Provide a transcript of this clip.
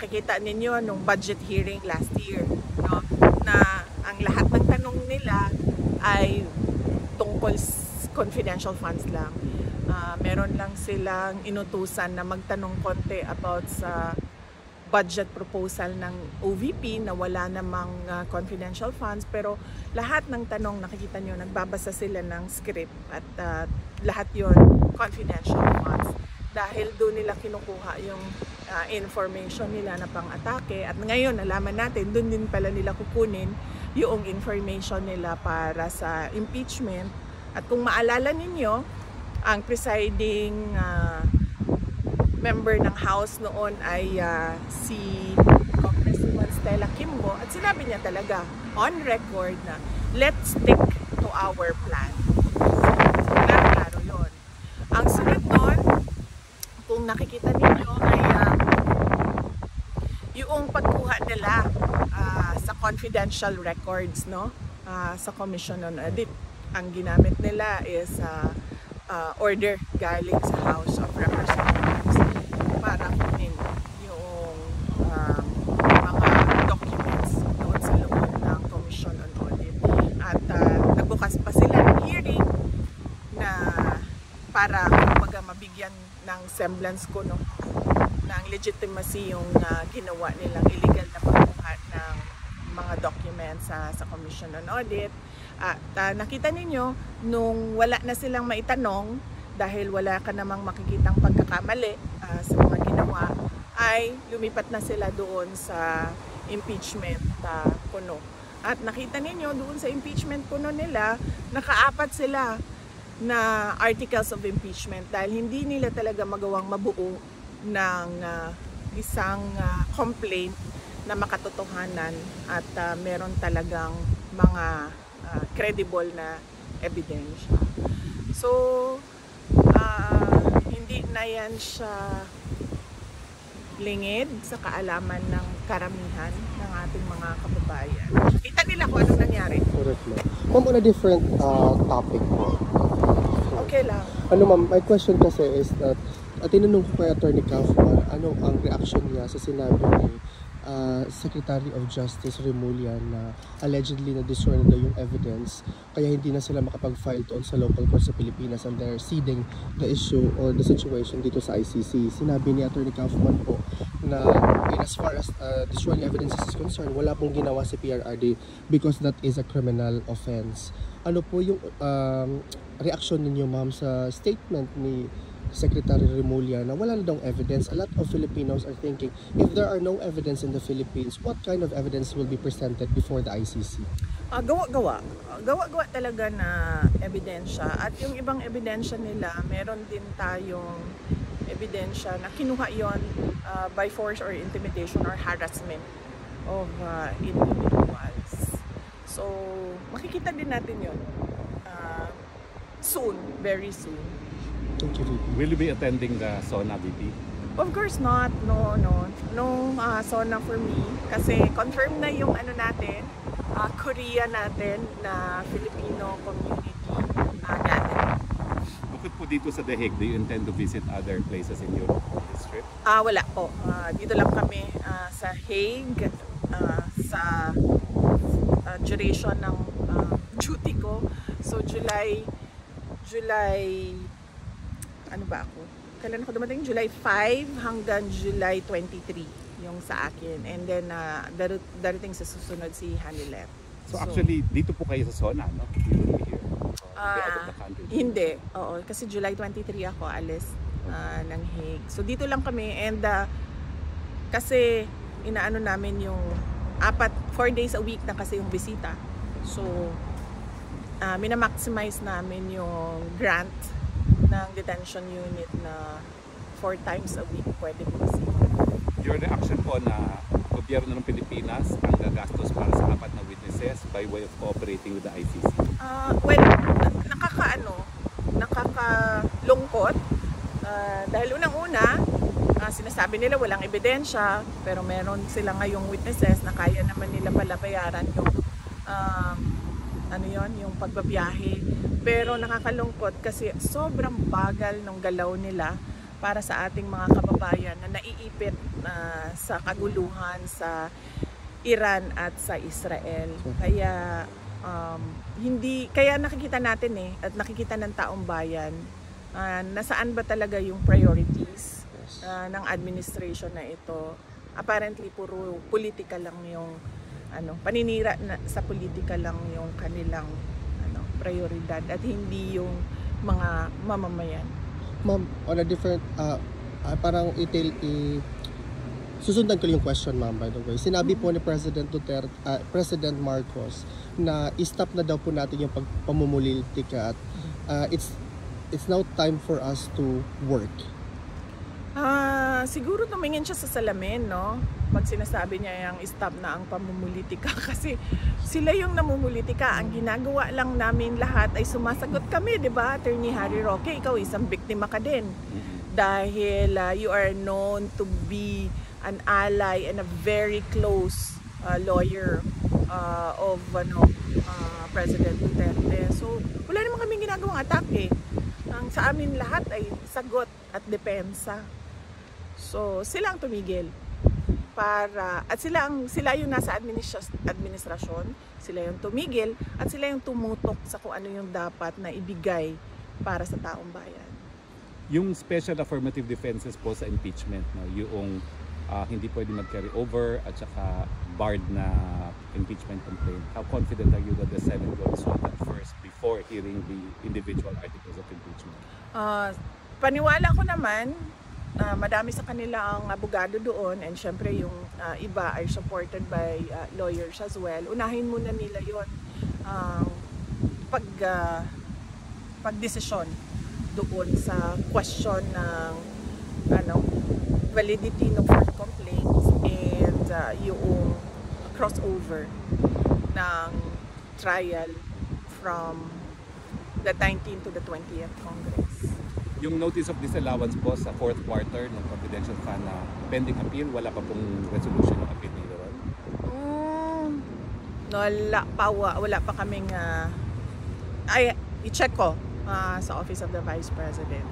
nakikita ninyo nung budget hearing last year, no? Na ang lahat ng tanong nila ay tungkol confidential funds lang. Meron lang silang inutusan na magtanong konti about sa budget proposal ng OVP na wala namang confidential funds, pero lahat ng tanong nakikita nyo, nagbabasa sila ng script at lahat yon confidential funds dahil doon nila kinukuha yung information nila na pang-atake, at ngayon nalaman natin doon din pala nila kukunin yung information nila para sa impeachment. At kung maalala ninyo, ang presiding member ng House noon ay si Congresswoman Stella Kimbo, at sinabi niya talaga on record na let's stick to our plan. Klaro yun. Ang sunod nun, kung nakikita ninyo, ay yung pagkuha nila sa confidential records, no? Sa Commission on Audit. Ang ginamit nila is order galing sa House of Representatives para kunin yung mga documents doon sa loob ng Commission on Audit. At nagbukas pa sila ng hearing na para kumbaga mabigyan ng semblance ko, no, ng legitimacy yung ginawa nilang illegal na pagkuha ng mga documents sa Commission on Audit. At nakita ninyo, nung wala na silang maitanong dahil wala ka namang makikitang pagkakamali sa mga ginawa, ay lumipat na sila doon sa impeachment puno. At nakita ninyo doon sa impeachment puno nila, nakaapat sila na articles of impeachment dahil hindi nila talaga magawang mabuo ng isang complaint na makatotohanan at meron talagang mga credible na ebidensya. So, hindi na yan siya lingid sa kaalaman ng karamihan ng ating mga kababayan. Kita nila kung anong nangyari. Correct, ma'am. Ma'am, on a different topic po. Okay lang. Ma'am, my question kasi is that tinanong ko kay Attorney Kaufman ano ang reaction niya sa sinabi ni Secretary of Justice Remulla na allegedly na-destroy na daw yung evidence kaya hindi na sila makapag-file doon sa local court sa Pilipinas and they're ceding the issue or the situation dito sa ICC. Sinabi ni Attorney Kaufman po na as far as destroying evidence is concerned, wala pong ginawa si PRRD because that is a criminal offense. Ano po yung reaction ninyo, ma'am, sa statement ni Secretary Remulla na wala na daw evidence? A lot of Filipinos are thinking, if there are no evidence in the Philippines, what kind of evidence will be presented before the ICC? Gawa-gawa talaga na ebidensya, at yung ibang ebidensya nila, meron din tayong ebidensya na kinuha yon by force or intimidation or harassment of individuals. So, makikita din natin yun soon, very soon. Thank you, VP. Will you be attending the SONA, VP? Of course not. No SONA for me. Kasi confirm na yung ano natin, Korea natin na Filipino community gathering. Bukod po dito sa The Hague, do you intend to visit other places in Europe on this trip? Wala po. Dito lang kami sa Hague sa duration ng duty ko. So July ano ba ako? Kailan ako dumating? July 5 hanggang July 23 yung sa akin. And then darating sa susunod si Hanilet. So actually, dito po kayo sa SONA, no? You will be here. Out of the country. Hindi. Oo, kasi July 23 ako alis ng Hague. So dito lang kami, and kasi inaano namin yung 4 days a week na kasi yung bisita. So minamaximize namin yung grant ng detention unit na 4 times a week pwede bisita. Your reaction po na gobyerno ng Pilipinas ang gagastos para sa 4 na witnesses by way of cooperating with the ICC? Well, nakakalungkot dahil unang-una sinasabi nila walang ebidensya, pero meron sila ngayong witnesses na kaya naman nila pala bayaran yung yung pagbabiyahe. Pero nakakalungkot kasi sobrang bagal ng galaw nila para sa ating mga kababayan na naiipit sa kaguluhan sa Iran at sa Israel. Kaya kaya nakikita natin at nakikita ng taong bayan nasaan ba talaga yung priorities ng administration na ito. Apparently puro politika lang yung paninira sa politika lang yung kanilang prioridad at hindi yung mga mamamayan. Ma'am, on a different, parang susundan ko yung question, ma'am, by the way. Sinabi po ni President Marcos na i-stop na daw po natin yung pamumulitika at it's now time for us to work. Siguro tumingin siya sa salamin, no? Pag sinasabi niya yung stop na ang pamumulitika kasi sila yung namumulitika. Ang ginagawa lang namin lahat ay sumasagot kami, di ba? Attorney Harry Roque, ikaw isang biktima ka din. Dahil you are known to be an ally and a very close lawyer of President Duterte. So, wala naman kaming ginagawang atake. Ang sa amin lahat ay sagot at depensa. So, sila ang tumigil at sila yung nasa administrasyon, sila yung tumigil at sila yung tumutok sa kung ano yung dapat na ibigay para sa taong bayan. Yung special affirmative defenses po sa impeachment, no, yung hindi pwede mag-carry over at saka barred na impeachment complaint. How confident are you that the Senate will resolve that first before hearing the individual articles of impeachment? Paniwala ko naman, madami sa kanila ang abogado doon and syempre yung iba are supported by lawyers as well. Unahin muna nila yon pagdesisyon doon sa question ng validity ng court complaints and yung crossover ng trial from the 19th to the 20th Congress. Yung notice of disallowance po sa fourth quarter ng confidential fund na pending appeal, wala pa pong resolution ng appeal nila ron? Wala pa kaming i-check ko sa Office of the Vice President.